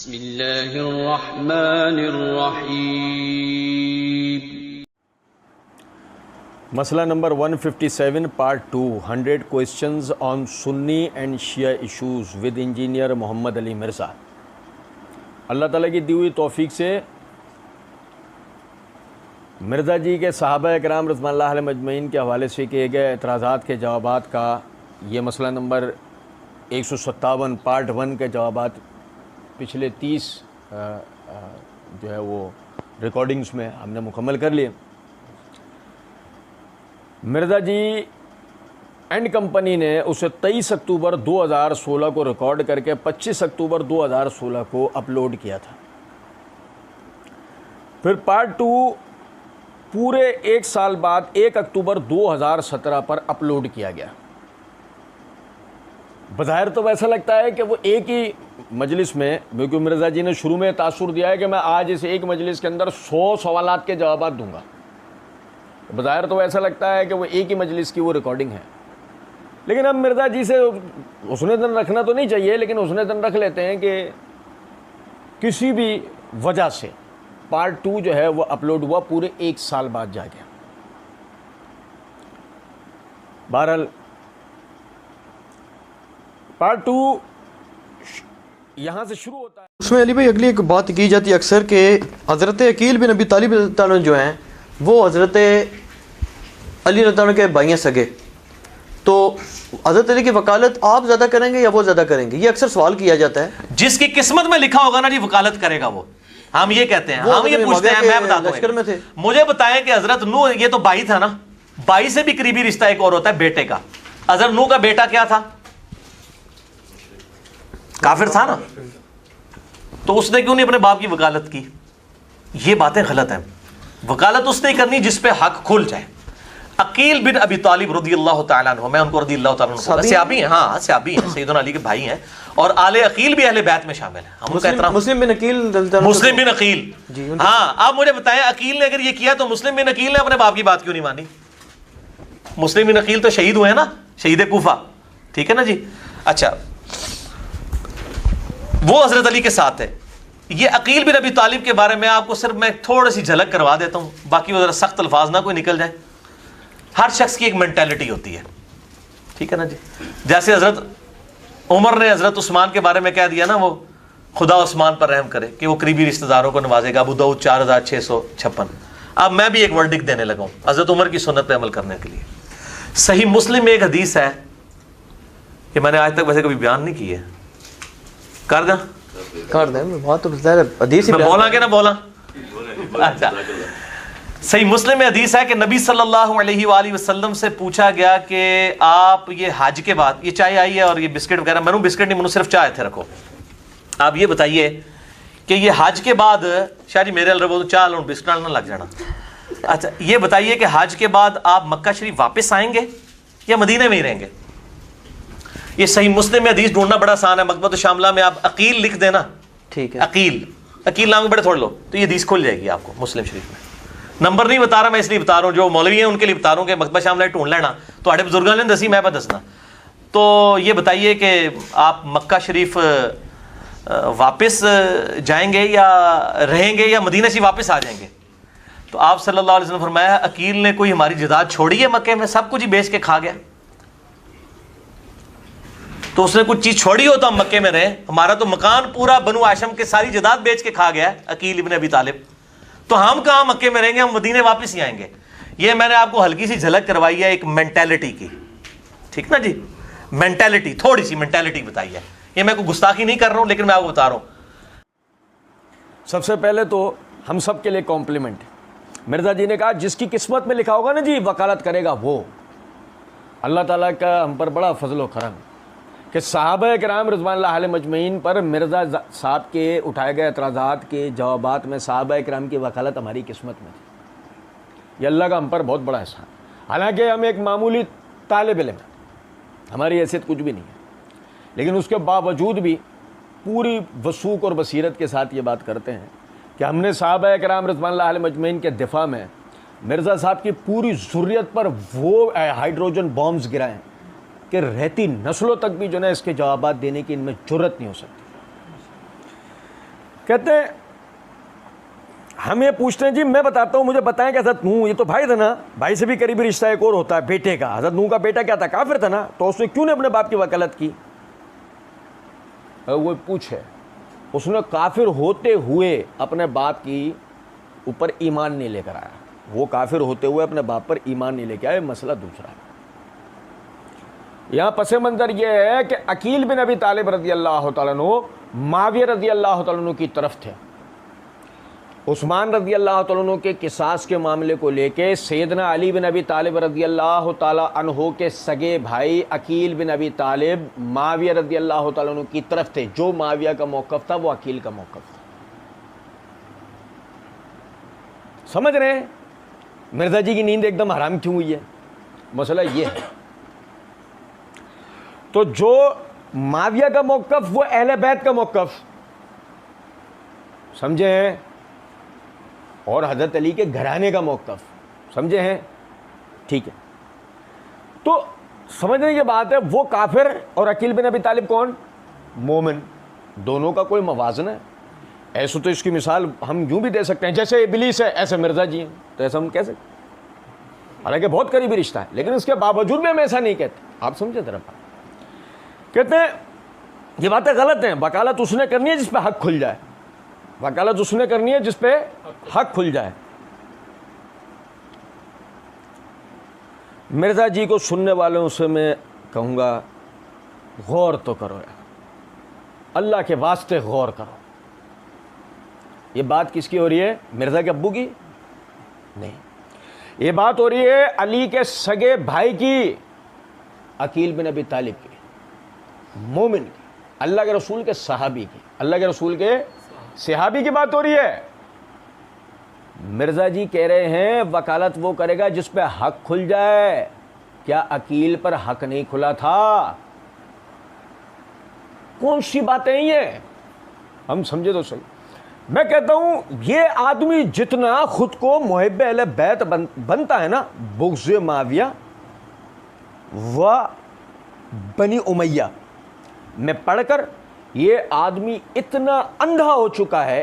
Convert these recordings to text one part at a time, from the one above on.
बिस्मिल्लाहिर्रहमानिर्रहीम। मसला number 157 part 2 100 questions on Sunni and Shia issues with engineer Mohammed Ali Mirza. अल्लाह ताला की दी हुई तौफीक से मिर्ज़ा जी के सहाबा इकराम रज़वानुल्लाह अलैहिम अजमईन के हवाले से किए गए एतराज़ात के जवाबात का ये मसला नंबर 157 पार्ट 1 के जवाबात पिछले 30 जो है वो रिकॉर्डिंग्स में हमने मुकम्मल कर लिए। मिर्ज़ा जी एंड कंपनी ने उसे 23 अक्टूबर 2016 को रिकॉर्ड करके 25 अक्टूबर 2016 को अपलोड किया था। फिर पार्ट 2 पूरे एक साल बाद 1 अक्टूबर 2017 पर अपलोड किया गया। बज़ाहिर तो वैसा लगता है कि वो एक ही मजलिस में, क्योंकि मिर्ज़ा जी ने शुरू में तासुर दिया है कि मैं आज इस एक मजलिस के अंदर 100 सवालात के जवाब दूंगा। बज़ाहिर तो ऐसा लगता है कि वो एक ही मजलिस की वो रिकॉर्डिंग है, लेकिन अब मिर्ज़ा जी से उसने दिन रखना तो नहीं चाहिए, लेकिन उसने दिन रख लेते हैं कि किसी भी वजह से पार्ट 2 जो है वो अपलोड हुआ पूरे एक साल बाद जाके। बहरहाल पार्ट 2 यहाँ से शुरू होता है। उसमें अली भाई अगली एक बात की जाती है अक्सर कि हज़रत अकील बिन अबी तालिब रज़ियल्लाहु अन्हु जो हैं वो हज़रत अली रज़ियल्लाहु अन्हु के भाई हैं सगे, तो हज़रत अली की वकालत आप ज़्यादा करेंगे या वो ज़्यादा करेंगे? ये अक्सर सवाल किया जाता है। जिसकी किस्मत में लिखा होगा ना जी वकालत करेगा वो, हम ये कहते हैं, हम ये पूछते हैं। मैं बताता लश्कर में थे, मुझे बताएं कि हज़रत नूह, ये तो भाई था ना, भाई से भी करीबी रिश्ता एक और होता है बेटे का। हज़रत नूह का बेटा क्या था? काफिर था ना, तो उसने क्यों नहीं अपने बाप की वकालत की? ये बातें गलत हैं। वकालत उसने करनी जिस पे हक खुल जाए। अकील बिन अबी तालिब रज़ियल्लाहु ताला अन्हु, मैं उनको रज़ियल्लाहु ताला अन्हु, सहाबी हैं, हाँ सहाबी हैं, सैयदना अली के भाई हैं, और आले अकील भी अहले बैत में शामिल हैं। हम उनका एहतराम। मुस्लिम बिन अकील, मुस्लिम बिन अकील, हाँ। आप मुझे बताएं, अकील ने अगर ये किया तो मुस्लिम बिन अकील ने अपने बाप की बात क्यों नहीं मानी? मुस्लिम बिन अकील तो शहीद हुए हैं ना, शहीद कूफा, ठीक है ना जी। अच्छा, वो हजरत अली के साथ है। ये अकील बिन अबी तालिब के बारे में आपको सिर्फ मैं थोड़ी सी झलक करवा देता हूं, बाकी वो जरा सख्त अल्फाज ना कोई निकल जाए। हर शख्स की एक मेंटालिटी होती है, ठीक है ना जी। जैसे हजरत उमर ने हजरत उस्मान के बारे में कह दिया ना, वो खुदा उस्मान पर रहम करे कि वो करीबी रिश्तेदारों को नवाजेगा। अबू दाऊद 4656। अब मैं भी एक वर्डिक्ट देने लगा हूं हजरत उमर की सुन्नत पे अमल करने के लिए। सही मुस्लिम में एक हदीस है कि मैंने आज तक वैसे कभी बयान नहीं की है, कर दें बहुत तो हदीस ही बोला के ना बोला। अच्छा, सही मुस्लिम में हदीस है कि नबी सल्लल्लाहु अलैहि वसल्लम से पूछा गया कि आप ये हज के बाद, ये चाय आई है और ये बिस्किट वगैरह, मैंने बिस्किट नहीं, मैंने सिर्फ चाय थे, रखो। आप ये बताइए कि ये हज के बाद, शाह जी मेरे अल चाह लो बिस्किट ना लग जाना। अच्छा, ये बताइए कि हज के बाद आप मक्का शरीफ वापस आएंगे या मदीने में ही रहेंगे? ये सही मुस्लिम में हदीस ढूंढना बड़ा आसान है। मकबत शामिला में आप अकील लिख देना, ठीक है, अकील नाम बड़े थोड़ लो तो ये हदीस खुल जाएगी आपको मुस्लिम शरीफ में। नंबर नहीं बता रहा मैं, इसलिए बता रहा हूँ, जो मौलवी हैं उनके लिए बता रहा हूँ कि मकबत शामिला ढूंढ लेना, तो आड़े बुजुर्गों ने दसी, मैं पर दसना। तो ये बताइए कि आप मक्का शरीफ वापस जाएंगे या रहेंगे या मदीना से वापस आ जाएंगे? तो आप सल्लल्लाहु अलैहि वसल्लम फरमाया, अकील ने कोई हमारी जायदाद छोड़ी है मक्के में? सब कुछ ही बेच के खा गया। तो उसने कुछ चीज छोड़ी हो तो हम मक्के में रहे। हमारा तो मकान पूरा बनु हाशिम के सारी जायदाद बेच के खा गया है अकील इब्न अबी तालिब, तो हम कहाँ मक्के में रहेंगे? हम मदीने वापस ही आएंगे। ये मैंने आपको हल्की सी झलक करवाई है एक मेंटालिटी की, ठीक ना जी। मेंटालिटी, थोड़ी सी मेंटालिटी बताई है। ये मैं कोई गुस्ताखी नहीं कर रहा हूं, लेकिन मैं आपको बता रहा हूं। सबसे पहले तो हम सब के लिए कॉम्प्लीमेंट। मिर्ज़ा जी ने कहा जिसकी किस्मत में लिखा होगा ना जी वकालत करेगा वो। अल्लाह ताला का हम पर बड़ा फजल व करम कि सहाबा किराम रिज़वानुल्लाह अलैहिम अजमईन पर मिर्ज़ा साहब के उठाए गए एतराज़ात के जवाबात में सहाबा किराम की वकालत हमारी किस्मत में थी। ये अल्लाह का हम पर बहुत बड़ा एहसान। हालांकि हम एक मामूली तालिब इल्म हैं, हमारी हैसियत कुछ भी नहीं है, लेकिन उसके बावजूद भी पूरी वसूक और बसीरत के साथ ये बात करते हैं कि हमने सहाबा किराम रिज़वानुल्लाह अलैहिम अजमईन के दिफा में मिर्ज़ा साहब की पूरी ज़ुर्रियत पर वो हाइड्रोजन बॉम्ब्स गिराएं कि रहती नस्लों तक भी जो है इसके जवाब देने की इनमें जुर्रत नहीं हो सकती। कहते हैं हम ये पूछते हैं जी, मैं बताता हूँ, मुझे बताएं कि हज़रत नूह, ये तो भाई था ना, भाई से भी करीबी रिश्ता एक और होता है बेटे का। हज़रत नूह का बेटा क्या था? काफिर था ना, तो उसने क्यों नहीं अपने बाप की वकालत की? वो पूछे, उसने काफिर होते हुए अपने बाप की ऊपर ईमान नहीं लेकर आया। वो काफिर होते हुए अपने बाप पर ईमान नहीं लेके आया, मसला दूसरा है। यहाँ पस मंजर यह है कि अकील बिन अबी तालिब रज़ी अल्लाह तआला अन्हु मुआविया रज़ी अल्लाह तआला अन्हु की तरफ थे। उस्मान रज़ी अल्लाह तआला अन्हु के किसास के मामले को लेके सैयदना अली बिन अबी तालिब रज़ी अल्लाह तआला अन्हु के सगे भाई अकील बिन अबी तालिब मुआविया रज़ी अल्लाह तआला अन्हु की तरफ थे। जो मुआविया का मौक़िफ़ था वो अकील का मौक़िफ़ था। समझ रहे हैं मिर्ज़ा जी की नींद एकदम हराम क्यों हुई है? मसला ये है। तो जो मुआविया का मौक़िफ़ वो अहले बैत का मौक़िफ़, समझे हैं, और हज़रत अली के घराने का मौक़िफ़, समझे हैं, ठीक है। तो समझने की बात है, वो काफिर और अकील बिन अबी तालिब कौन? मोमिन। दोनों का कोई मवाज़न है? ऐसे तो इसकी मिसाल हम यूं भी दे सकते हैं, जैसे इब्लीस है ऐसे मिर्ज़ा जी हैं, तो ऐसा हम कह सकते, हालांकि बहुत करीबी रिश्ता है, लेकिन इसके बावजूद भी हम ऐसा नहीं कहते। आप समझे तरफ कहते हैं ये बातें गलत हैं। वकालत उसने करनी है जिस पे हक खुल जाए, वकालत उसने करनी है जिस पे हक खुल जाए। मिर्ज़ा जी को सुनने वालों से मैं कहूँगा गौर तो करो यार, अल्लाह के वास्ते गौर करो। ये बात किसकी हो रही है? मिर्ज़ा के अब्बू की नहीं, ये बात हो रही है अली के सगे भाई की, अकील बिन अबी तालिब की, मोमिन की, अल्लाह के रसूल के सहाबी की, अल्लाह के रसूल के सहाबी की बात हो रही है। मिर्ज़ा जी कह रहे हैं वकालत वो करेगा जिस पे हक खुल जाए। क्या अकील पर हक नहीं खुला था? कौन सी बातें हैं ये? हम समझे तो सही। मैं कहता हूं ये आदमी जितना खुद को मुहिब्ब अहले बैत बनता है ना, बुग़्ज़ मुआविया व बनी उमैया में पढ़कर ये आदमी इतना अंधा हो चुका है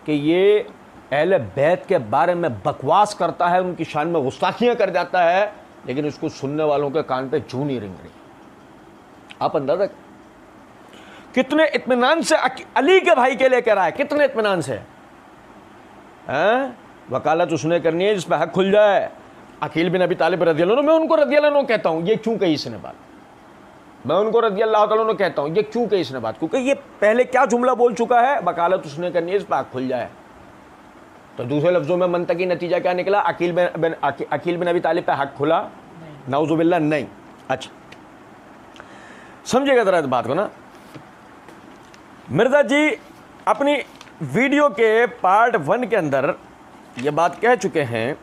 कि ये अहले बैत के बारे में बकवास करता है, उनकी शान में गुस्ताखियाँ कर जाता है, लेकिन उसको सुनने वालों के कान पे जूं नहीं रिंग रही। आप अंदाजा कितने इत्मीनान से अली के भाई के लिए कह रहा है, कितने इत्मीनान से हैं? वकालत उसने करनी है जिस पर हक खुल जाए। अकील बिन अबी तालिब रज़ी अल्लाह अन्हु, मैं उनको रज़ी अल्लाह अन्हु कहता हूँ, ये क्यों कही इसने बात? मैं उनको रज़ी अल्लाह तआला अन्हु कहता हूँ, ये क्यों कही इसने बात? क्योंकि ये पहले क्या जुमला बोल चुका है, वकालत उसने करनी है जिस पर हक खुल जाए। तो दूसरे लफ्ज़ों में मंतकी नतीजा क्या निकला? अकील बिन अबी तालिब पे हक खुला? नाउज़ुबिल्लाह नहीं। अच्छा समझिएगा ज़रा इस बात को ना। मिर्ज़ा जी अपनी वीडियो के पार्ट 1 के अंदर ये बात कह चुके हैं।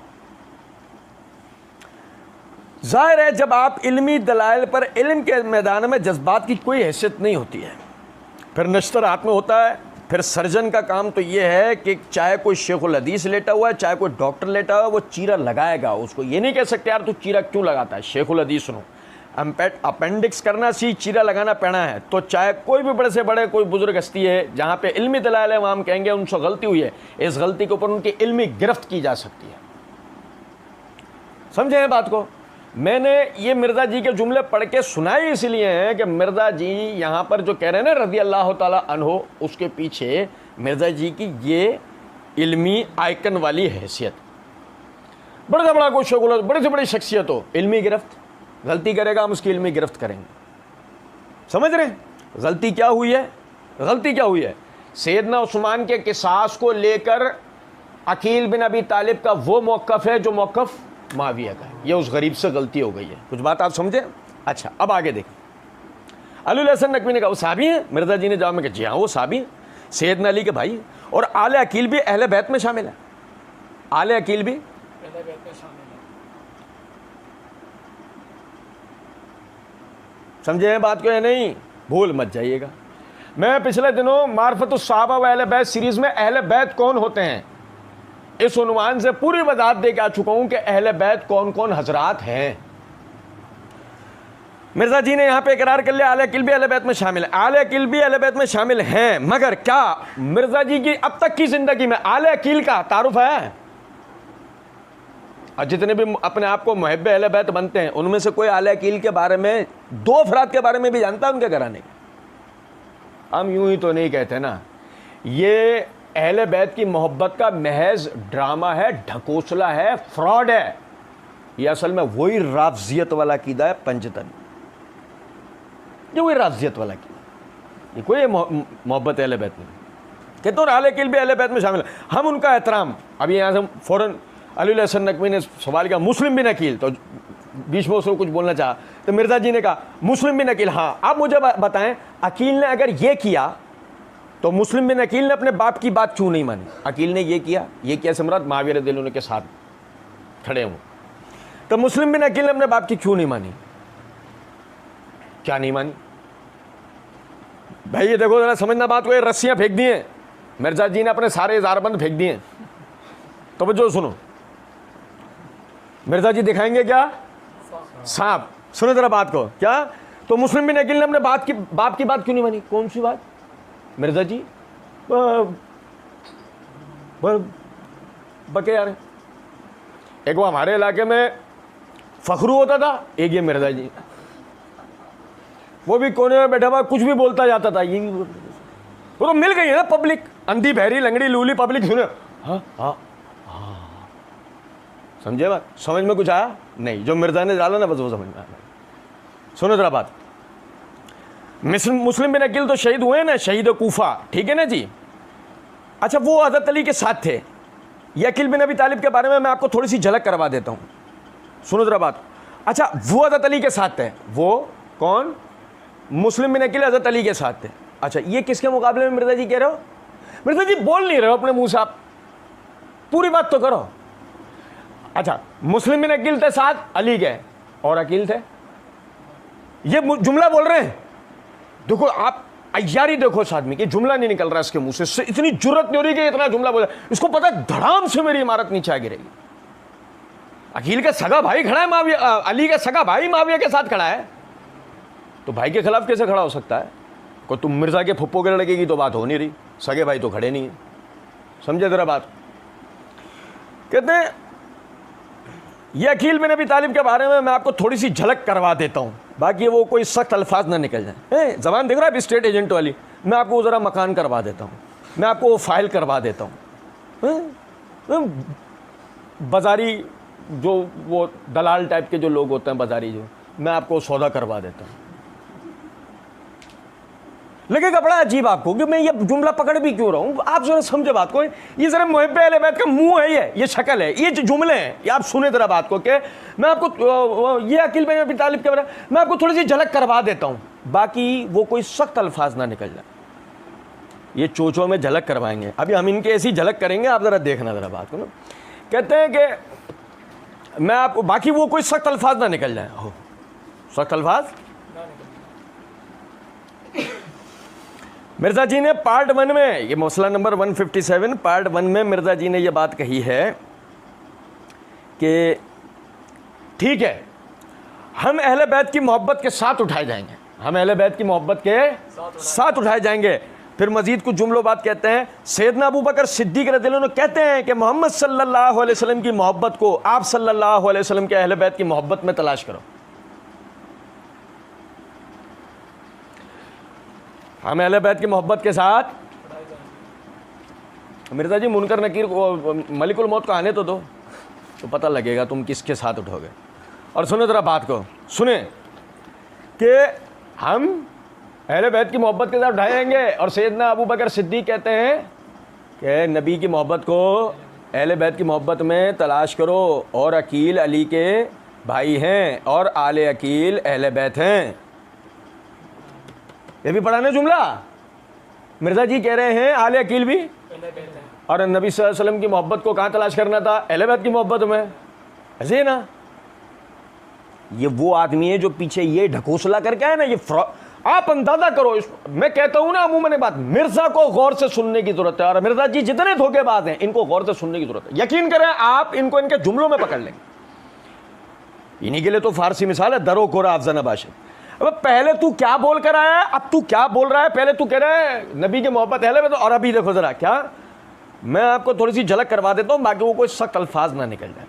जाहिर है जब आप इल्मी दलाइल पर इल्म के मैदान में जज्बात की कोई हैसियत नहीं होती है, फिर नश्तर हाथ में होता है। फिर सर्जन का काम तो ये है कि चाहे कोई शेखुल हदीस लेटा हुआ है, चाहे कोई डॉक्टर लेटा हुआ है, वो चीरा लगाएगा। उसको ये नहीं कह सकते यार तू चीरा क्यों लगाता है, शेखुल हदीस सुनो, अपेंडिक्स करना सी चीरा लगाना पैना है। तो चाहे कोई भी बड़े से बड़े कोई बुजुर्ग हस्ती है, जहाँ पे इल्मी दलाइल है वहाँ हम कहेंगे उनसे गलती हुई है, इस गलती के ऊपर उनकी इल्मी गिरफ्त की जा सकती है। समझे हैं बात को? मैंने ये मिर्ज़ा जी के जुमले पढ़ के सुनाए इसलिए हैं कि मिर्ज़ा जी यहाँ पर जो कह रहे हैं ना रज़ी अल्लाह ताला अन्हो, उसके पीछे मिर्ज़ा जी की ये इल्मी आइकन वाली हैसियत। बड़े से बड़ा कोई शगुल, बड़ी से बड़ी शख्सियत हो, इल्मी गिरफ्त, गलती करेगा हम उसकी इल्मी गिरफ्त करेंगे। समझ रहे हैं गलती क्या हुई है? गलती क्या हुई है? सैयदना उस्मान के किसास को लेकर अकील बिन अबी तालिब का वो मौक़िफ़ है जो मौक़िफ़ मुआविया का है। ये उस गरीब से गलती हो गई है। कुछ बात आप समझे? अच्छा अब आगे देखें। अली हसन नकवी ने कहा वो साहबी हैं? मिर्ज़ा जी ने जवाब में कहा जी हाँ वो साहबी हैं, सैयदना अली के भाई, और आले अकील भी अहले बैत में शामिल है। आले अकील भी अहले बैत में शामिल है। समझे हैं बात को या नहीं? भूल मत जाइएगा। मैं पिछले दिनों मार्फतुस सहाबा व अहले बैत सीरीज़ में अहले बैत कौन होते हैं इस उन्वान से पूरी वजाहत दे के आ चुका हूं कि अहले बैत कौन कौन हजरात हैं। मिर्जा जी ने यहाँ पे इकरार कर लिया आले अकील भी अहले बैत में शामिल है। आले अकील भी अहले बैत में शामिल हैं, मगर क्या मिर्जा जी की अब तक की जिंदगी में आले अकील का तारुफ है? और जितने भी अपने आप को मुहब्बे अहले बैत बनते हैं उनमें से कोई आले अकील के बारे में, 2 अफराद के बारे में भी जानता है उनके घराने के? हम यूं ही तो नहीं कहते ना। ये अहले बैत की मोहब्बत का महज ड्रामा है, ढकोसला है, फ्रॉड है। ये असल में वही राफजियत वाला कीदा है, पंजतन, ये वही राफजियत वाला कीदा। ये कोई मोहब्बत अहले बैत नहीं। कहते हैं आले अकील भी अहले बैत में शामिल है, हम उनका एहतराम। अभी यहाँ से फ़ौरन अली हसन नकवी ने सवाल किया मुस्लिम बिन अकील, तो बीच में उसको कुछ बोलना चाहा तो मिर्जा जी ने कहा मुस्लिम बिन अकील। हाँ, आप मुझे बताएं, अकील ने अगर ये किया तो मुस्लिम बिन अकील ने अपने बाप की बात क्यों नहीं मानी? अकील ने ये किया समरात माविया रज़ियल्लाहु अन्हु के साथ खड़े हुए, तो मुस्लिम बिन अकील ने अपने बाप की क्यों नहीं मानी? क्या नहीं मानी भाई? ये देखो जरा समझना बात को, ये रस्सियां फेंक दी हैं मिर्जा जी ने, अपने सारे इजारबंद फेंक दिए। तो जो सुनो, मिर्जा जी दिखाएंगे क्या? सांप। सुनो जरा बात को, क्या? तो मुस्लिम बिन अकील ने अपने बाप की बात क्यों नहीं मानी? कौन सी बात मिर्जा जी? बके यार, एक वो हमारे इलाके में फखरू होता था, एक ये मिर्जा जी, वो भी कोने में बैठा हुआ कुछ भी बोलता जाता था, ये भी बोलता था। वो तो मिल गई है ना पब्लिक, अंधी बहरी लंगड़ी लूली पब्लिक सुने। हाँ हाँ हाँ, समझे बात? समझ में कुछ आया नहीं? जो मिर्जा ने डाला ना बस वो समझ में आया। सुनो जरा बात, मुस्लिम बिन अकील तो शहीद हुए ना, शहीद कूफा, ठीक है ना जी। अच्छा, वो हज़रत अली के साथ थे। ये अकील बिन अबी तालिब के बारे में मैं आपको थोड़ी सी झलक करवा देता हूँ, सुनो जरा बात। अच्छा, वो हज़रत अली के साथ थे। वो कौन? मुस्लिम बिन अकील हज़रत अली के साथ थे। अच्छा, ये किसके मुकाबले में मिर्जा जी कह रहे हो? मिर्जा जी बोल नहीं रहे हो अपने मुंह से, आप पूरी बात तो करो। अच्छा, मुस्लिम बिन अकील थे साथ अली के, और अकील थे, ये जुमला बोल रहे हैं। देखो आप अय्यारी देखो इस आदमी की, जुमला नहीं निकल रहा इसके मुंह से, इतनी जुर्रत नहीं हो रही कि इतना जुमला बोला। इसको पता है धड़ाम से मेरी इमारत नीचे आ गिरेगी। अकील का सगा भाई खड़ा है माविया, अली का सगा भाई माविया के साथ खड़ा है, तो भाई के खिलाफ कैसे खड़ा हो सकता है? को तुम मिर्जा के फुप्पो के लड़के की तो बात हो नहीं रही, सगे भाई तो खड़े नहीं है। समझे जरा बात? कहते हैं ये अकील बिन अबी तालिब के बारे में मैं आपको थोड़ी सी झलक करवा देता हूँ, बाकी वो कोई सख्त अल्फाज ना निकल जाए। जबान देख रहा है अभी स्टेट एजेंट वाली, मैं आपको ज़रा मकान करवा देता हूँ, मैं आपको वो फाइल करवा देता हूँ। बाजारी जो वो दलाल टाइप के जो लोग होते हैं बाजारी, जो मैं आपको सौदा करवा देता हूँ। लगेगा बड़ा अजीब आपको कि मैं ये जुमला पकड़ भी क्यों रहा हूँ। आप जरा समझे बात को, ये जरा मुहब्बे अहले बैत का मुंह है, ये शक्ल है, ये जुमले हैं, ये आप सुने जरा बात को। कि मैं आपको ये अकील बिन अबी तालिब के बारे में मैं आपको थोड़ी सी झलक करवा देता हूँ, बाकी वो कोई सख्त अल्फाज ना निकल जाए। ये चोचों में झलक करवाएंगे, अभी हम इनके ऐसी झलक करेंगे, आप जरा देखना जरा बात को ना। कहते हैं कि मैं आपको, बाकी वो कोई सख्त अल्फाज ना निकल जाए। हो सख्त अल्फाज मिर्जा जी ने पार्ट 1 में, ये मसला नंबर 157 पार्ट 1 में मिर्जा जी ने ये बात कही है कि ठीक है, हम अहले बैत की मोहब्बत के साथ उठाए जाएंगे, हम अहले बैत की मोहब्बत के साथ उठाए जाएंगे। फिर मजीद कुछ जुमलों बात कहते हैं, सैयदना अबू बकर सिद्दीक रज़ियल्लाहु अन्हु कहते हैं कि मोहम्मद सल्लल्लाहु अलैहि वसल्लम की मोहब्बत को आप सल्लल्लाहु अलैहि वसल्लम के अहले बैत की मोहब्बत में तलाश करो। हम अहले बैत की मोहब्बत के साथ, मिर्जा जी मुनकर नकीर को मलिकुल मौत को आने तो दो, तो पता लगेगा तुम किसके साथ उठोगे। और सुनो जरा बात को, सुने कि हम अहले बैत की मोहब्बत के साथ उठाए जाएंगे। और सैयदना अबू बकर सिद्दीक कहते हैं कि नबी की मोहब्बत को अहले बैत की मोहब्बत में तलाश करो, और अकील अली के भाई हैं और आले अकील अहले बैत हैं। ये भी पढ़ा ना जुमला, मिर्जा जी कह रहे हैं आले अकील भी, और नबी सल्लल्लाहु अलैहि वसल्लम की मोहब्बत को कहाँ तलाश करना था? अहले बैत की मोहब्बत में। ऐसे ना, ये वो आदमी है जो पीछे ये ढकोसला करके आया ना, ये आप अंदाजा करो। मैं कहता हूं ना अमूमन बात, मिर्जा को गौर से सुनने की जरूरत है, और मिर्जा जी जितने धोखेबाज हैं इनको गौर से सुनने की जरूरत है। यकीन करें आप इनको इनके जुमलों में पकड़ लेंगे। इन्हीं के लिए तो फारसी मिसाल है, दरो कोरा अफजाना बाशिद। अब पहले तू क्या बोल कर आया है, अब तू क्या बोल रहा है? पहले तू कह रहा है नबी की मोहब्बत है, तो और अभी देखो ज़रा क्या, मैं आपको थोड़ी सी झलक करवा देता हूँ, बाकी वो कोई सख्त अल्फाज ना निकल जाए।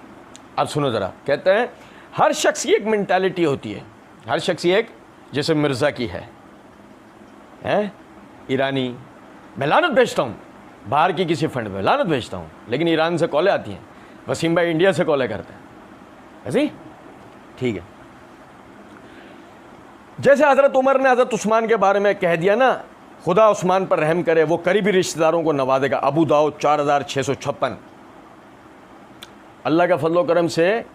अब सुनो ज़रा, कहते हैं हर शख्स की एक मेंटालिटी होती है, हर शख्स की एक, जैसे मिर्ज़ा की है ईरानी, मैं लानत भेजता हूँ बाहर की किसी फंड में, लानत भेजता हूँ, लेकिन ईरान से कॉलें आती हैं, वसीम भाई इंडिया से कॉलें करते हैं, ऐसे ही ठीक है। जैसे हज़रत उमर ने हज़रत उस्मान के बारे में कह दिया ना, खुदा उस्मान पर रहम करे, वो करीबी रिश्तेदारों को नवाजेगा। अबू दाऊद 4656। अल्लाह का फजल करम से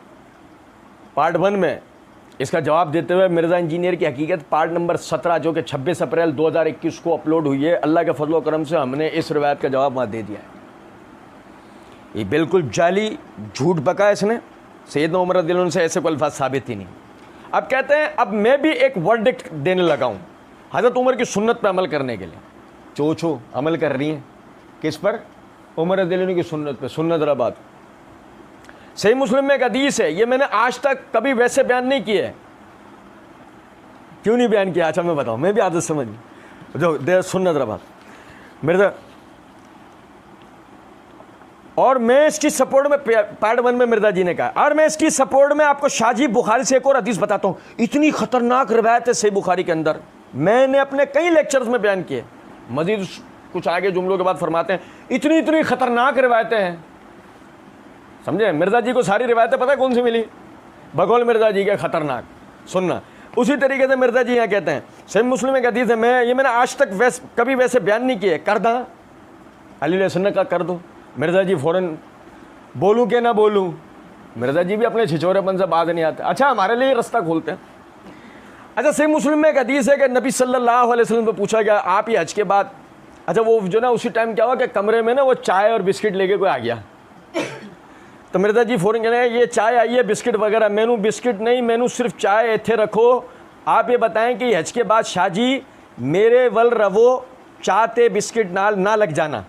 पार्ट 1 में इसका जवाब देते हुए मिर्ज़ा इंजीनियर की हकीकत पार्ट नंबर 17 जो कि 26 अप्रैल 2021 को अपलोड हुई है, अल्लाह के फजल करम से हमने इस रिवायत का जवाब वहाँ दे दिया है। ये बिल्कुल जाली झूठ बका इसने, सैयदना उमर रज़ियल्लाहु अन्हु से ऐसे कोई अल्फाज साबित ही नहीं। अब कहते हैं अब मैं भी एक वर्डिक्ट देने लगा हूँ हज़रत उमर की सुन्नत पर अमल करने के लिए। चो अमल कर रही हैं किस पर? उमर रज़ियल्लाहु अन्हु की सुन्नत पर। सुन्नत रबात सही मुस्लिम में एक हदीस है, ये मैंने आज तक कभी वैसे बयान नहीं किया है। क्यों नहीं बयान किया? अच्छा मैं बताऊँ, मैं भी आदत समझ जो दे सुन्नत रबात मेरे, और मैं इसकी सपोर्ट में पार्ट 1 में मिर्ज़ा जी ने कहा, और मैं इसकी सपोर्ट में आपको शाजी बुखारी से एक और हदीस बताता हूँ। इतनी खतरनाक रिवायत है सही बुखारी के अंदर, मैंने अपने कई लेक्चर्स में बयान किए। मजीद कुछ आगे जुमलों के बाद फरमाते हैं इतनी खतरनाक रिवायतें हैं, समझे? मिर्ज़ा जी को सारी रिवायतें पता है कौन सी मिली? बकौल मिर्ज़ा जी के खतरनाक। सुनना उसी तरीके से मिर्ज़ा जी यहाँ कहते हैं, सही मुस्लिम एक हदीस है, मैंने आज तक कभी वैसे बयान नहीं किए, कर दा अली सुन्नत का कर दो। मिर्ज़ा जी फ़ौरन बोलूँ कि ना बोलूँ, मिर्ज़ा जी भी अपने छिछोरेपन से बात नहीं आते। अच्छा हमारे लिए रास्ता खोलते हैं। अच्छा सही मुस्लिम में एक हदीस है कि नबी सल्लल्लाहु अलैहि वसल्लम से पूछा गया आप ही हज के बाद, अच्छा वो जो ना उसी टाइम क्या हुआ कि कमरे में ना वो चाय और बिस्किट लेके कोई आ गया, तो मिर्ज़ा जी फ़ौरन कह रहे हैं ये चाय आई है बिस्किट वगैरह, मैनू बिस्किट नहीं, मैनू सिर्फ चाय इत्थे रखो। आप ये बताएं कि हज के बाद शाहजी मेरे वल रवो, चाहते बिस्किट ना लग जाना।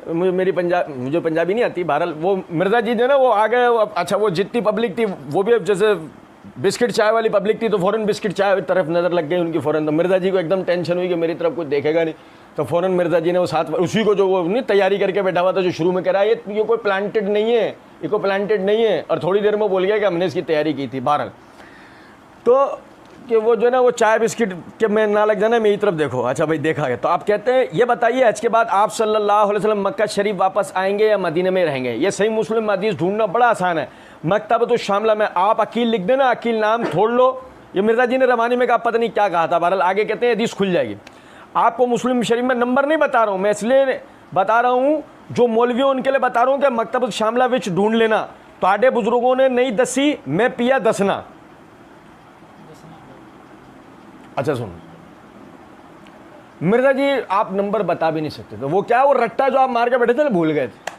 मुझे पंजाबी नहीं आती, बहरहाल वो मिर्ज़ा जी ने ना वो आ गए। अच्छा वो जितनी पब्लिक थी वो भी जैसे बिस्किट चाय वाली पब्लिक थी, तो फ़ौरन बिस्किट चाय तरफ नज़र लग गई उनकी फ़ौरन। तो मिर्ज़ा जी को एकदम टेंशन हुई कि मेरी तरफ कोई देखेगा नहीं, तो फ़ौरन मिर्ज़ा जी ने वो साथ उसी को जो वो नहीं तैयारी करके बैठा हुआ था, जो शुरू में कह रहा है ये कोई प्लांटेड नहीं है, ये कोई प्लांटेड नहीं है, और थोड़ी देर में बोल गया कि हमने इसकी तैयारी की थी। बहरहाल तो कि वो जो ना वो चाय बिस्किट के में ना लग जाना, मेरी तरफ देखो। अच्छा भाई देखा है, तो आप कहते हैं ये बताइए हज के बाद आप सल्लल्लाहु अलैहि वसल्लम मक्का शरीफ वापस आएंगे या मदीने में रहेंगे? ये सही मुस्लिम हदीस ढूंढना बड़ा आसान है। मकतबतुल शामिला में आप अकील लिख देना, अकील नाम छोड़ लो। ये मिर्ज़ा जी ने रवानी में कहा, पता नहीं क्या कहा था, बहरहाल आगे कहते हैं हदीस खुल जाएगी। आपको मुस्लिम शरीफ में नंबर नहीं बता रहा हूँ मैं, इसलिए बता रहा हूँ जो मौलवी उनके लिए बता रहा हूँ कि मकतबतुल शामिला विच ढूंढ लेना। ताडे बुजुर्गों ने नहीं दसी, मैं पिया दसना। अच्छा सुन मिर्ज़ा जी आप नंबर बता भी नहीं सकते, तो वो क्या वो रट्टा जो आप मार के बैठे थे ना भूल गए थे।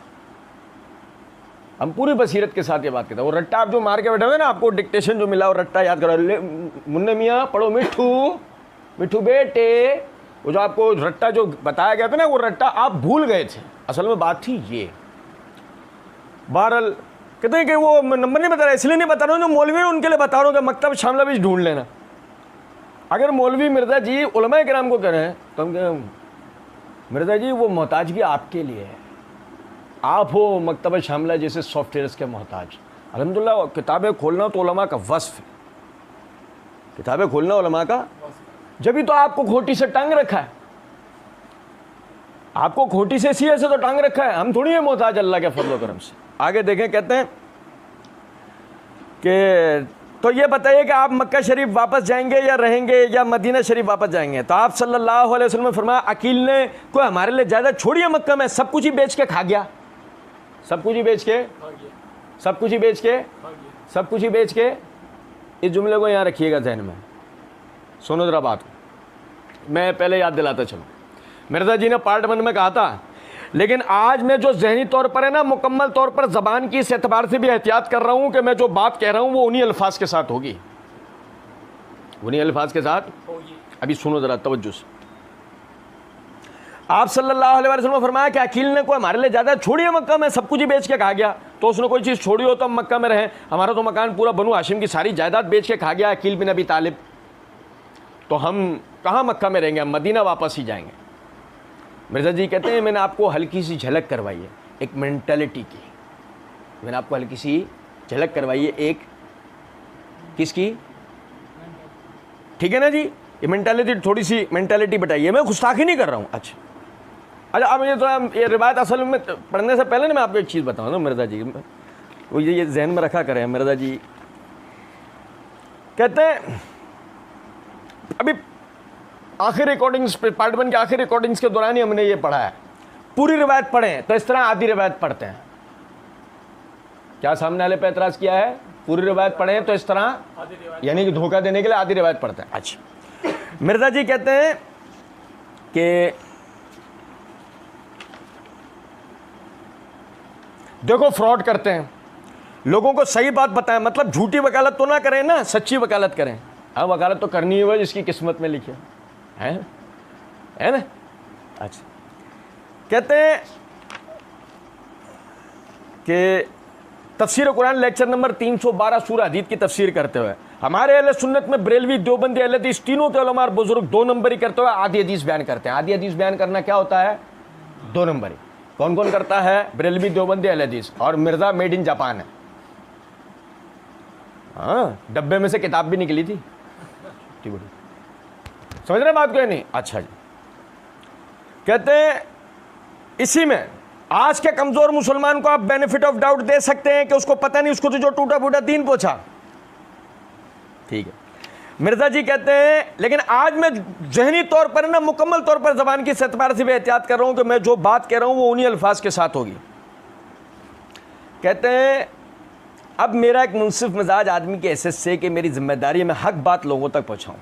हम पूरी बसीरत के साथ ये बात कहते हैं, वो रट्टा आप जो मार के बैठे थे ना, आपको डिक्टेशन जो मिला वो रट्टा याद करो, मुन्ने मियाँ पढ़ो मिठू बेटे, वो जो आपको रट्टा जो बताया गया था ना, वो रट्टा आप भूल गए थे। असल में बात थी ये। बहरहाल कहते हैं कि वो नंबर नहीं बता रहा, इसलिए नहीं बता रहा हूँ, जो मौलवी उनके लिए बता रहा हूँ कि मकतब शामिला भी ढूंढ लेना। अगर मौलवी मिर्ज़ा जी उलमा किराम को कह रहे हैं तो हम कहें मिर्ज़ा जी वो मोहताजगी आपके लिए है, आप हो मकतब शामिला जैसे सॉफ्टवेयर्स के मोहताज। अल्हम्दुलिल्लाह किताबें खोलना तो उलमा का वस्फ है, किताबें खोलना उलमा का, जब भी तो आपको खोटी से टांग रखा है, आपको खोटी से सीए से तो टांग रखा है, हम थोड़ी है मोहताज अल्लाह के फजल करम से। आगे देखें कहते हैं कि तो ये बताइए कि आप मक्का शरीफ वापस जाएंगे या रहेंगे या मदीना शरीफ वापस जाएंगे? तो आप सल्लल्लाहु अलैहि वसल्लम ने फरमाया अकील ने कोई हमारे लिए ज़्यादा छोड़िए, मक्का में सब कुछ ही बेच के खा गया, सब कुछ ही बेच के, सब कुछ ही बेच के, सब कुछ ही बेच के। इस जुमले को यहाँ रखिएगा जहन में, सुनो जरा बात, मैं पहले याद दिलाता चलूँ। मिर्ज़ा जी ने पार्ट 1 में कहा था, लेकिन आज मैं जो जहनी तौर पर है ना, मुकम्मल तौर पर ज़बान की इस एतबार से भी एहतियात कर रहा हूँ कि मैं जो बात कह रहा हूँ वो उन्हीं अल्फाज के साथ होगी, उन्हीं अल्फाज के साथ होगी। अभी सुनो ज़रा तवज्जो से। आप सल्लल्लाहु अलैहि वसल्लम ने फरमाया कि अकील ने कोई हमारे लिए ज़्यादा छोड़िए, मक्का में सब कुछ ही बेच के खा गया, तो उसने कोई चीज़ छोड़ी हो तो हम मक्का में रहें, हमारा तो मकान पूरा बनु हाशिम की सारी जायदाद बेच के खा गया अकील बिन अबी तालिब। तो हम कहाँ मक्का में रहेंगे, हम मदीना वापस ही जाएंगे। मिर्ज़ा जी कहते हैं मैंने आपको हल्की सी झलक करवाई है एक मेंटालिटी की, मैंने आपको हल्की सी झलक करवाई है एक किसकी, ठीक है ना जी, ये मेंटालिटी, थोड़ी सी मेंटालिटी बताइए, मैं गुस्ताखी नहीं कर रहा हूँ। अच्छा अब ये थोड़ा ये रिवायत असल में पढ़ने से पहले ना मैं आपको एक चीज़ बताऊँ ना मिर्ज़ा जी, वो ये जहन में रखा करें। मिर्ज़ा जी कहते हैं अभी आखिर रिकॉर्डिंग्स, पार्ट 1 के आखिर रिकॉर्डिंग्स के दौरान ही हमने ये पढ़ा है, पूरी रिवायत पढ़ें तो इस तरह आधी रिवायत पढ़ते हैं। क्या सामने वाले पे एतराज़ किया है, पूरी रिवायत पढ़ें तो इस तरह, यानी कि धोखा देने के लिए आधी रिवायत पढ़ते हैं। अच्छा, मिर्ज़ा जी कहते हैं कि देखो फ्रॉड करते हैं, लोगों को सही बात बताएं, मतलब झूठी वकालत तो ना करें ना, सच्ची वकालत करें। हाँ, वकालत तो करनी ही है जिसकी किस्मत में लिखे है ना। अच्छा, कहते हैं कि तफसीर कुरान लेक्चर नंबर 312 सूरह हदीद की तफसीर करते हुए हमारे अहले सुन्नत में बरेलवी, देवबंदी, अहले हदीस तीनों के उलमा और बुजुर्ग 2 नंबरी करते हुए आधी हदीस बयान करते हैं। आधी हदीस बयान करना क्या होता है, 2 नंबरी। कौन कौन करता है, बरेलवी, देवबंदी, अहले हदीस, और मिर्ज़ा मेड इन जापान है। हाँ, डब्बे में से किताब भी निकली थी, समझ रहे बात को नहीं। अच्छा जी, कहते हैं इसी में आज के कमजोर मुसलमान को आप बेनिफिट ऑफ डाउट दे सकते हैं कि उसको पता नहीं, उसको तो जो टूटा फूटा दीन पहुंचा, ठीक है। मिर्ज़ा जी कहते हैं लेकिन आज मैं जहनी तौर पर ना मुकम्मल तौर पर ज़बान की एतबार से भी एहतियात कर रहा हूं कि मैं जो बात कह रहा हूं वो उन्हीं अल्फाज के साथ होगी। कहते हैं अब मेरा एक मुनसिफ मिजाज आदमी के हैसियत से कि मेरी जिम्मेदारी मैं हक बात लोगों तक पहुंचाऊं।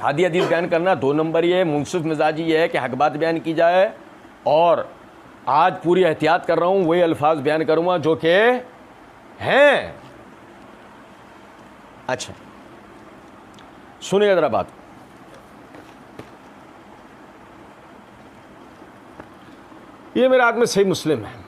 आधी हदीस बयान करना 2 नंबर ये, मुनसिफ मिजाज ये है कि हक बात बयान की जाए, और आज पूरी एहतियात कर रहा हूं, वही अल्फाज बयान करूंगा जो कि हैं। अच्छा सुनिए जरा बात, ये मेरे हाथ में सही मुस्लिम है,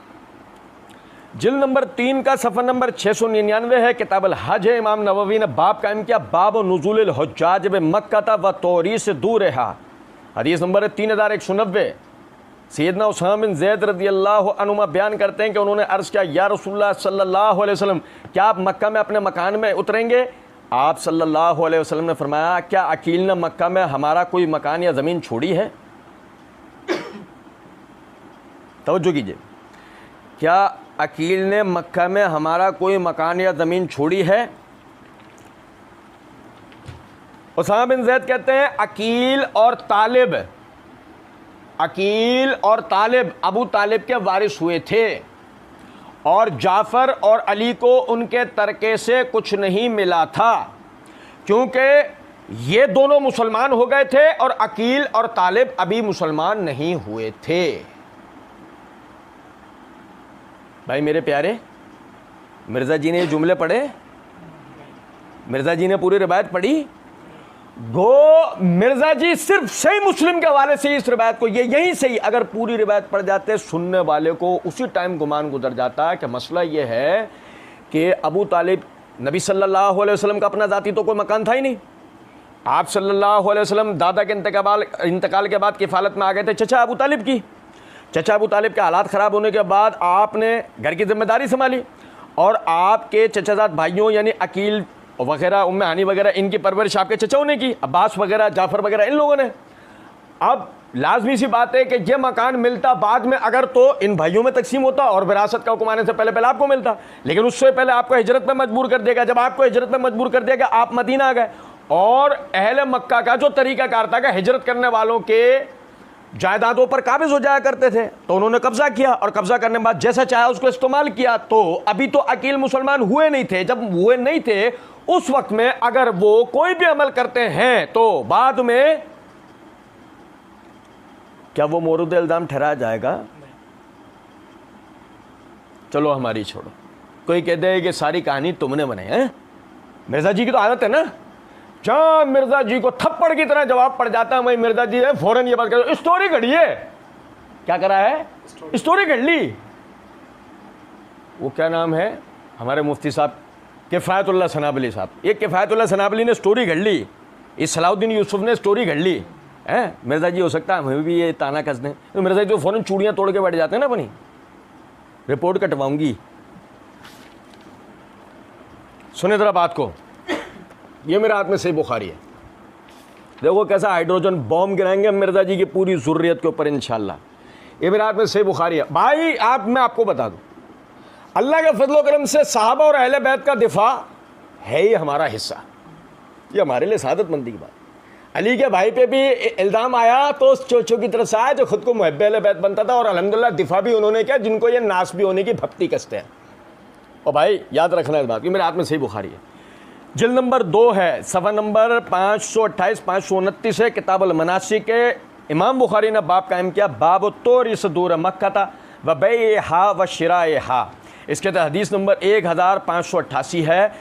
जिल्द नंबर 3 का सफ़र नंबर 699 है, किताब अल हज है। इमाम नववी ने बाब कायम किया, बाब नुज़ूल हुज्जाज बे मक्का व तौरी से दूर रहा। हदीस नंबर है 3190। सैयदना उसामा बिन ज़ैद रज़ियल्लाहु अन्हुमा बयान करते हैं कि उन्होंने अर्ज़ किया, या रसूलुल्लाह सल्लल्लाहु अलैहि वसल्लम, क्या आप मक्का में अपने मकान में उतरेंगे? आप सल्लल्लाहु अलैहि वसल्लम ने फरमाया, क्या अकील ने मक्का में हमारा कोई मकान या ज़मीन छोड़ी है? तवज्जो कीजिए, क्या अकील ने मक्का में हमारा कोई मकान या ज़मीन छोड़ी है? उसामा बिन ज़ैद कहते हैं अकील और तालिब अबू तालिब के वारिस हुए थे, और जाफ़र और अली को उनके तरके से कुछ नहीं मिला था, क्योंकि ये दोनों मुसलमान हो गए थे और अकील और तालिब अभी मुसलमान नहीं हुए थे। भाई मेरे प्यारे, मिर्ज़ा जी ने ये जुमले पढ़े, मिर्ज़ा जी ने पूरी रिवायत पढ़ी। गो मिर्ज़ा जी सिर्फ सही मुस्लिम के हवाले से इस रिवायत को, ये यहीं से ही अगर पूरी रिवायत पढ़ जाते, सुनने वाले को उसी टाइम गुमान गुजर जाता है कि मसला ये है कि अबू तालिब, नबी सल्लल्लाहु अलैहि वसल्लम का अपना ज़ाती तो कोई मकान था ही नहीं। आप सल्लल्लाहु अलैहि वसल्लम दादा के इंतकाल के बाद किफ़ालत में आ गए थे चचा अबू तालिब की। चचा अबू तालिब के हालात ख़राब होने के बाद आपने घर की जिम्मेदारी संभाली, और आपके चचाजाद भाइयों यानी अकील वगैरह, उम्मे हानी वगैरह, इनकी परवरिश आपके चचाओं ने की, अब्बास वगैरह, जाफ़र वगैरह, इन लोगों ने। अब लाजमी सी बात है कि ये मकान मिलता बाद में अगर तो इन भाइयों में तकसीम होता और विरासत का हुक्म आने से पहले पहले आपको मिलता, लेकिन उससे पहले आपको हिजरत में मजबूर कर देगा। जब आपको हिजरत में मजबूर कर देगा, आप मदीना आ गए, और अहले मक्का का जो तरीक़ाकार था कि हिजरत करने वालों के जायदादों पर काबिज हो जाया करते थे, तो उन्होंने कब्जा किया, और कब्जा करने के बाद जैसा चाहा उसको इस्तेमाल किया। तो अभी तो अकील मुसलमान हुए नहीं थे, जब हुए नहीं थे उस वक्त में अगर वो कोई भी अमल करते हैं तो बाद में क्या वो मोरूद इल्जाम ठहराया जाएगा? चलो हमारी छोड़ो, कोई कहते हैं कि सारी कहानी तुमने बनाई है। मिर्ज़ा जी की तो आदत है ना, जहां मिर्ज़ा जी को थप्पड़ की तरह जवाब पड़ जाता है, वही मिर्ज़ा जी है फौरन ये बात कर, स्टोरी घड़ी है। क्या करा है? स्टोरी घड़ ली। वो क्या नाम है हमारे मुफ्ती साहब, किफ़ायतुल्लाह सनाबली साहब, ये किफ़ायतुल्लाह सनाबली ने स्टोरी घड़ ली इस सलाउद्दीन यूसुफ ने स्टोरी घड़ ली है, मिर्ज़ा जी हो सकता है हमें भी ये ताना कस दें, तो मिर्ज़ा जी तो फ़ौरन चूड़ियाँ तोड़ के बैठ जाते हैं ना, अपनी रिपोर्ट कटवाऊंगी। सुने ज़रा बात को, ये मेरे हाथ में सही बुखारी है, देखो कैसा हाइड्रोजन बॉम्ब गिराएंगे मिर्ज़ा जी की पूरी ज़ुर्रियत के ऊपर इंशाल्लाह। ये मेरे हाथ में सही बुखारी है भाई। मैं आपको बता दूं, अल्लाह के फजल करम से सहाबा और अहले बैत का दिफा है ही हमारा हिस्सा, ये हमारे लिए सादतमंदी की बात। अली के भाई पे भी इल्ज़ाम आया तो उस चोचों की तरफ से आया जो खुद को मुहब्बे अहले बैत बनता था, और अल्हम्दुलिल्लाह दिफा भी उन्होंने किया जिनको ये नास भी होने की भक्ति कसते हैं। और भाई याद रखना इस बात की, मेरे हाथ में सही बुखारी है, जिल्द नंबर 2 है, सफ़ा नंबर 528 529 है, किताबुल मनासिक के इमाम बुखारी ने बाब कायम किया, बाब तोर सदूर मक्का था व बे हा व शिराए हा। इसके तहत हदीस नंबर 1588 है।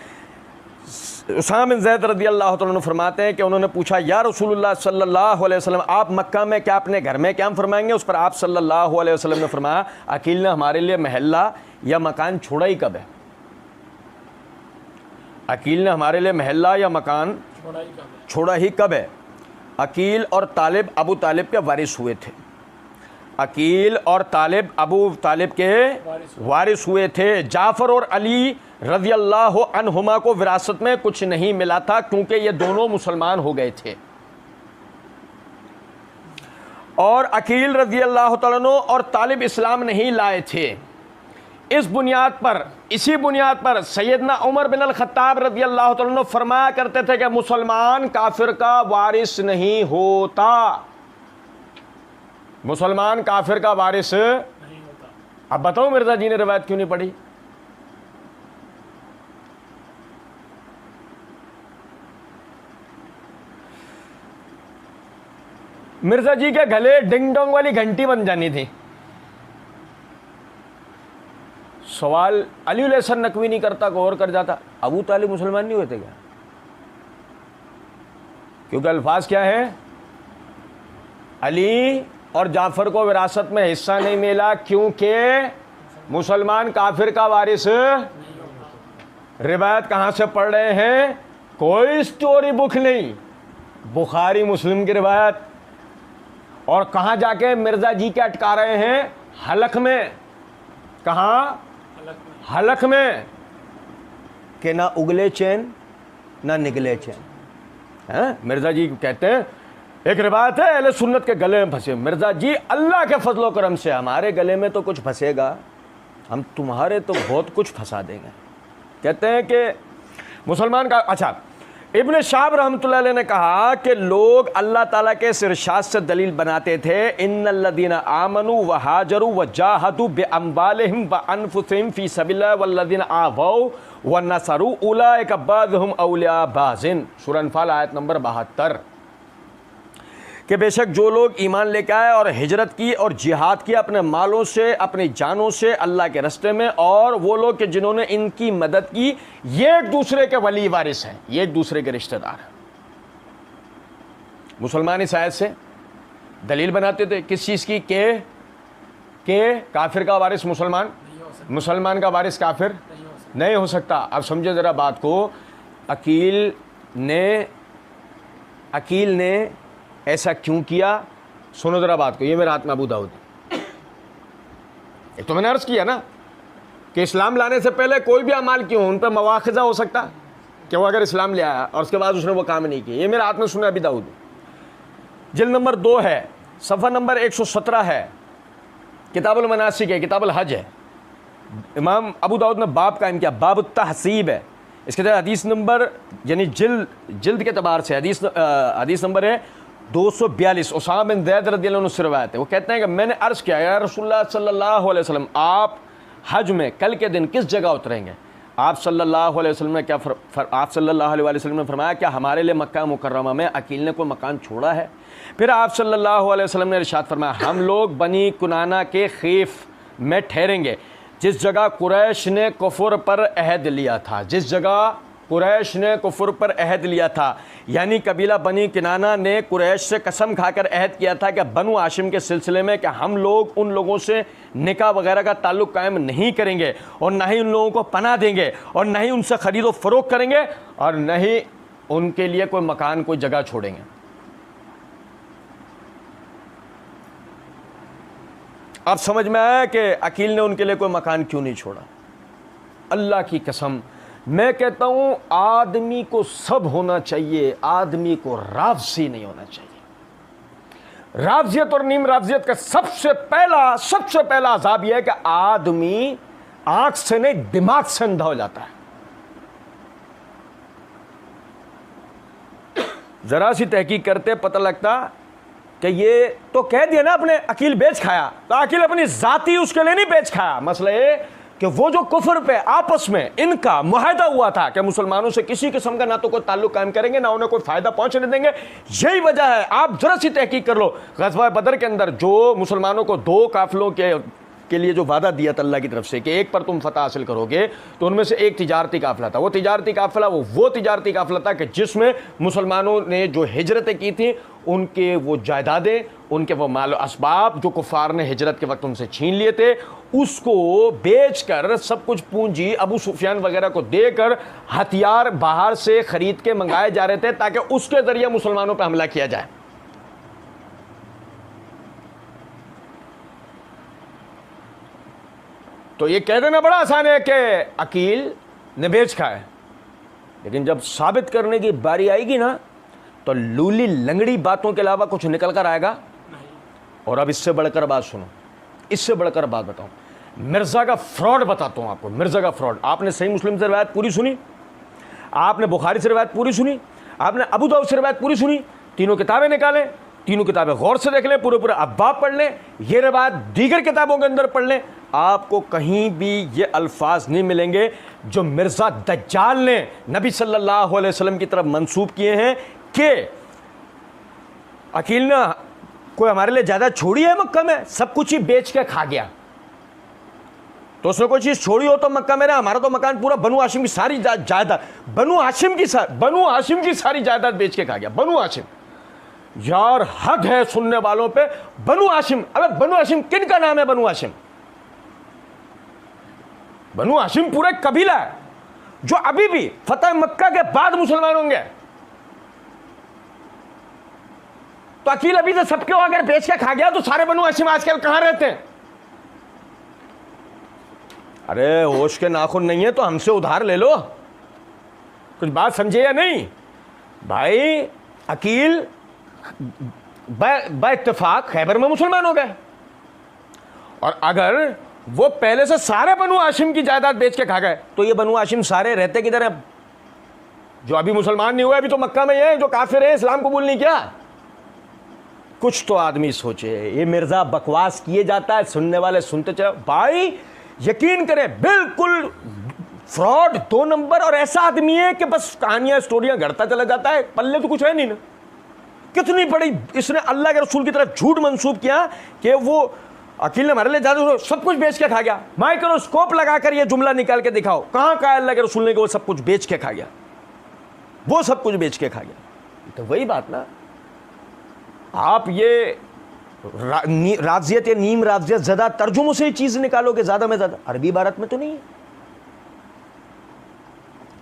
उसामा बिन ज़ैद रज़ी अल्लाह तआला अन्हु फरमाते हैं कि उन्होंने पूछा, या रसूलुल्लाह सल्लल्लाहु अलैहि वसल्लम, आप मक्का में क्या अपने घर में क्या फरमाएंगे? उस पर आप सल्लल्लाहु अलैहि वसल्लम ने फरमाया, अकील ने हमारे लिए महल्ला या मकान छोड़ा ही कब है? अकील ने हमारे लिए महल्ला या मकान छोड़ा ही कब है? अकील और तालिब अबू तालिब के वारिस हुए थे, अकील और तालिब अबू तालिब के वारिस हुए थे। जाफ़र और अली रज़ी अल्लाह अन्हुमा को विरासत में कुछ नहीं मिला था क्योंकि ये दोनों मुसलमान हो गए थे, और अकील रज़ी अल्लाह तआला अन्हु और तालिब इस्लाम नहीं लाए थे। इस बुनियाद पर, इसी बुनियाद पर सैयदना उमर बिन अल-खत्ताब रज़ी अल्लाह तआला अन्हु फरमाया करते थे कि मुसलमान काफिर का वारिस नहीं होता, मुसलमान काफिर का वारिस नहीं होता। अब बताओ मिर्जा जी ने रिवायत क्यों नहीं पढ़ी? मिर्जा जी के गले डिंग डोंग वाली घंटी बन जानी थी। सवाल अली हसन नकवी नहीं करता, गौर कर जाता, अबू तालिब मुसलमान नहीं हुए थे क्या? क्योंकि अल्फाज क्या है, अली और जाफर को विरासत में हिस्सा नहीं मिला क्योंकि मुसलमान काफिर का वारिस। रिवायत कहां से पढ़ रहे हैं? कोई स्टोरी बुक नहीं, बुखारी मुस्लिम की रिवायत। और कहां जाके मिर्जा जी के अटका रहे हैं? हलक में। कहां? हलक में, कि ना उगले चैन ना निकले चैन है। मिर्जा जी कहते हैं, एक रिवायत है अहले सुन्नत के गले में फंसे। मिर्जा जी अल्लाह के फजलो करम से हमारे गले में तो कुछ फंसेगा, हम तुम्हारे तो बहुत कुछ फंसा देंगे। कहते हैं कि मुसलमान का, अच्छा, इब्न शाहब रहमतुल्लाह अलैह ने कहा कि लोग अल्लाह ताला के इरशाद से दलील बनाते थे, इन्नल्लज़ीना आमनू व हाजरू व जाहदू बिअम्वालिहिम व अनफुसिहिम फी सबिलिल्लाह वल्लज़ीना आवौ व नसरू उलाइका बाज़ुहुम औलिया बाज़िन। सूरह अनफाल आयत नंबर 72, कि बेशक जो लोग ईमान लेकर आए और हिजरत की और जिहाद किया अपने मालों से, अपनी जानों से अल्लाह के रास्ते में, और वो लोग कि जिन्होंने इनकी मदद की, ये एक दूसरे के वली वारिस हैं, ये एक दूसरे के रिश्तेदार हैं। मुसलमान इस आयत से दलील बनाते थे किस चीज़ की? के काफिर का वारिस मुसलमान, मुसलमान का वारिस काफिर नहीं हो सकता। अब समझे ज़रा बात को, अकील ने ऐसा क्यों किया? सुनो ज़रा बात को, ये मेरे हाथ में अबू दाऊद। एक तो मैंने अर्ज़ किया ना कि इस्लाम लाने से पहले कोई भी अमाल क्यों, उन पर मवाख़ज़ा हो सकता कि वो अगर इस्लाम ले आया और उसके बाद उसने वो काम नहीं किया। ये मेरे हाथ में सुना अबू दाऊद, जिल्द नंबर 2 है, सफ़ा नंबर 117 है, किताबुल मनासिक है, किताबुल हज है। इमाम अबू दाऊद ने बाब कायम किया, बाब तहसीब है। इसके तहत हदीस नंबर, यानी जिल्द के तबार से हदीस नंबर है 242। उसामा बिन ज़ैद रज़ियल्लाहु अन्हु से रिवायत है। वो कहते हैं कि मैंने अर्ज़ किया, या रसूलुल्लाह सल्लल्लाहु अलैहि वसल्लम, आप हज में कल के दिन किस जगह उतरेंगे? आप सल्लल्लाहु अलैहि वसल्लम ने क्या आप सल्लल्लाहु अलैहि वसल्लम ने फरमाया, क्या हमारे लिए मक्का मुकर्रमा में अकील ने कोई मकान छोड़ा है? फिर आप सल्लल्लाहु अलैहि वसल्लम ने इरशाद फरमाया, हम लोग बनी कुनाना के खीफ में ठहरेंगे, जिस जगह कुरैश ने कुफर पर अहद लिया था, जिस जगह कुरैश ने कुफर पर अहद लिया था, यानी कबीला बनी किनाना ने कुरैश से कसम खाकर अहद किया था कि बनु हाशिम के सिलसिले में कि हम लोग उन लोगों से निकाह वगैरह का ताल्लुक़ कायम नहीं करेंगे, और ना ही उन लोगों को पनाह देंगे, और ना ही उनसे ख़रीदो फ़रोख्त करेंगे, और न ही उनके लिए कोई मकान, कोई जगह छोड़ेंगे। अब समझ में आया कि अकील ने उनके लिए कोई मकान क्यों नहीं छोड़ा। अल्लाह की कसम मैं कहता हूं आदमी को सब होना चाहिए, आदमी को रावसी नहीं होना चाहिए। रावजियत और नीम रावजियत का सबसे पहला अजाब यह है कि आदमी आंख से नहीं दिमाग से अंधा हो जाता है। जरा सी तहकीक करते पता लगता कि ये तो कह दिया ना अपने अकील बेच खाया, तो अकील अपनी जाती उसके लिए नहीं बेच खाया। मसला ये कि वो जो कुफर पे आपस में इनका मुआहदा हुआ था कि मुसलमानों से किसी किस्म का ना तो कोई ताल्लुक कायम करेंगे, ना उन्हें कोई फायदा पहुंचने देंगे। यही वजह है, आप जरा सी तहकीक कर लो, ग़ज़वा बदर के अंदर जो मुसलमानों को 2 काफिलों के लिए जो वादा दिया था अल्लाह की तरफ से कि एक पर तुम फतह हासिल करोगे, तो उनमें से एक तिजारती काफिला था। वो तिजारती काफिला वो तिजारती काफिला था कि जिसमें मुसलमानों ने जो हिजरतें की थी उनके वो जायदादें, उनके वो माल असबाब जो कुफार ने हिजरत के वक्त उनसे छीन लिए थे, उसको बेचकर सब कुछ पूंजी अबू सुफियान वगैरह को देकर हथियार बाहर से खरीद के मंगाए जा रहे थे ताकि उसके जरिए मुसलमानों पर हमला किया जाए। तो ये कह देना बड़ा आसान है कि अकील ने बेच खाया, लेकिन जब साबित करने की बारी आएगी ना तो लूली लंगड़ी बातों के अलावा कुछ निकल कर आएगा। और अब इससे बढ़कर बात सुनो, इससे बढ़कर बात बताऊं, मिर्जा का फ्रॉड बताता हूं आपको। मिर्जा का फ्रॉड, आपने सही मुस्लिम से रिवायत पूरी सुनी, आपने बुखारी से रिवायत पूरी सुनी, आपने अबू दाऊद से रिवायत पूरी सुनी, तीनों किताबें निकालें, तीनों किताबें गौर से देख लें, पूरे पूरे अब्बाब पढ़ लें, ये रिवायत दीगर किताबों के अंदर पढ़ लें, आपको कहीं भी ये अल्फाज नहीं मिलेंगे जो मिर्जा दज्जाल ने नबी सल्लल्लाहु अलैहि वसल्लम की तरफ मंसूब किए हैं कि अकील ने कोई हमारे लिए ज्यादा छोड़ी है मक्का में, सब कुछ ही बेच के खा गया। तो उसने कोई चीज छोड़ी हो तो मक्का में, हमारा तो मकान पूरा बनु हाशिम की सारी जायदाद, बनु हाशिम की सारी जायदाद बेच के खा गया। बनु हाशिम, यार हद है सुनने वालों पे। बनु हाशिम, अबे बनु हाशिम किन का नाम है? बनु हाशिम, बनु हाशिम पूरा एक कबीला है जो अभी भी फतह मक्का के बाद मुसलमान होंगे। तो अकील अभी तो सबके अगर बेच के खा गया तो सारे बनु हाशिम आजकल कहां रहते हैं? अरे होश के नाखून नहीं है तो हमसे उधार ले लो, कुछ बात समझे या नहीं भाई? अकील बा इत्तेफाक खैबर में मुसलमान हो गए, और अगर वो पहले से सारे बनु हाशिम की जायदाद बेच के खा गए तो ये बनु हाशिम सारे रहते किधर हैं? जो अभी मुसलमान नहीं हुए, अभी तो मक्का में है, जो काफिर है, इस्लाम कबूल नहीं किया। कुछ तो आदमी सोचे। ये मिर्जा बकवास किए जाता है, सुनने वाले सुनते चले। भाई यकीन करें, बिल्कुल फ्रॉड 2 नंबर, और ऐसा आदमी है कि बस कहानियां स्टोरियां गढ़ता चला जाता है, पल्ले तो कुछ है नहीं ना। कितनी बड़ी इसने अल्लाह के रसूल की तरफ झूठ मंसूब किया कि वो अकील ने हमारे लिए ज्यादा सब कुछ बेच के खा गया। माइक्रोस्कोप लगाकर ये जुमला निकाल के दिखाओ, कहां कहा अल्लाह के रसूल ने कि वो सब कुछ बेच के खा गया, वो सब कुछ बेच के खा गया। तो वही बात ना, आप ये राजियत या नीम राजियत ज्यादा तर्जुमों से ही चीज निकालोगे, ज्यादा में ज्यादा अरबी इबारत में तो नहीं है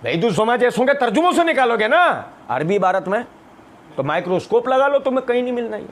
भाई। तो समझ ऐसों के तर्जुमों से निकालोगे ना अरबी इबारत में, तो माइक्रोस्कोप लगा लो, तुम्हें कहीं नहीं मिलना है।